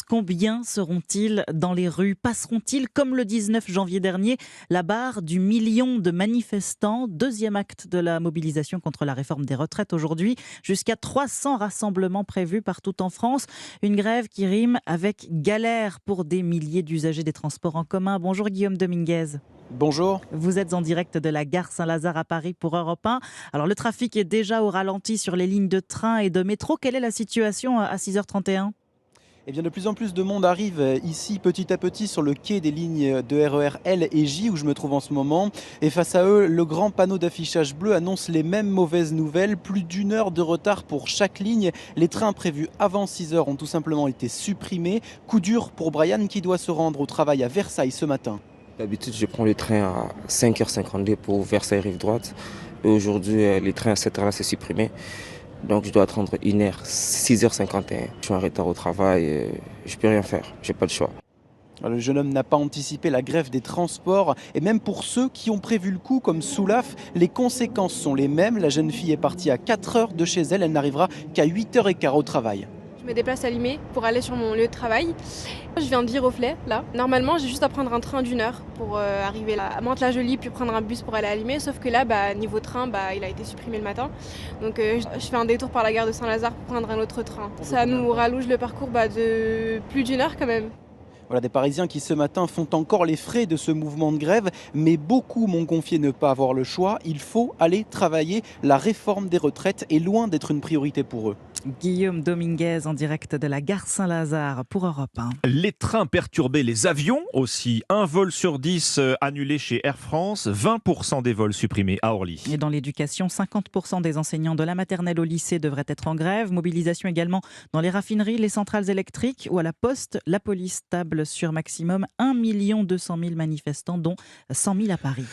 Combien seront-ils dans les rues? Passeront-ils, comme le 19 janvier dernier, la barre du million de manifestants? Deuxième acte de la mobilisation contre la réforme des retraites aujourd'hui. Jusqu'à 300 rassemblements prévus partout en France. Une grève qui rime avec galère pour des milliers d'usagers des transports en commun. Bonjour Guillaume Dominguez. Bonjour. Vous êtes en direct de la gare Saint-Lazare à Paris pour Europe 1. Alors le trafic est déjà au ralenti sur les lignes de train et de métro. Quelle est la situation à 6h31? Eh bien, de plus en plus de monde arrive ici petit à petit sur le quai des lignes de RER L et J où je me trouve en ce moment. Et face à eux, le grand panneau d'affichage bleu annonce les mêmes mauvaises nouvelles. Plus d'une heure de retard pour chaque ligne. Les trains prévus avant 6 heures ont tout simplement été supprimés. Coup dur pour Brian qui doit se rendre au travail à Versailles ce matin. D'habitude, je prends le train à 5h52 pour Versailles rive droite. Et aujourd'hui, les trains à cette heure-là, c'est supprimé. Donc, je dois attendre 1h, 6h51. Je suis en retard au travail, je peux rien faire, j'ai pas le choix. Le jeune homme n'a pas anticipé la grève des transports et même pour ceux qui ont prévu le coup comme Soulaf, les conséquences sont les mêmes. La jeune fille est partie à 4 heures de chez elle, elle n'arrivera qu'à 8h15 au travail. Je me déplace à Limay pour aller sur mon lieu de travail. Je viens de Viroflay, là. Normalement, j'ai juste à prendre un train d'une heure pour arriver à Mantes-la-Jolie, puis prendre un bus pour aller à Limay. Sauf que là, niveau train, il a été supprimé le matin. Donc je fais un détour par la gare de Saint-Lazare pour prendre un autre train. Ça nous rallonge le parcours de plus d'une heure quand même. Voilà des Parisiens qui ce matin font encore les frais de ce mouvement de grève, mais beaucoup m'ont confié ne pas avoir le choix. Il faut aller travailler. La réforme des retraites est loin d'être une priorité pour eux. Guillaume Dominguez en direct de la gare Saint-Lazare pour Europe 1. Les trains perturbaient, les avions aussi. Un vol sur 10 annulé chez Air France, 20% des vols supprimés à Orly. Et dans l'éducation, 50% des enseignants de la maternelle au lycée devraient être en grève. Mobilisation également dans les raffineries, les centrales électriques ou à la poste. La police table sur maximum 1 200 000 manifestants, dont 100 000 à Paris.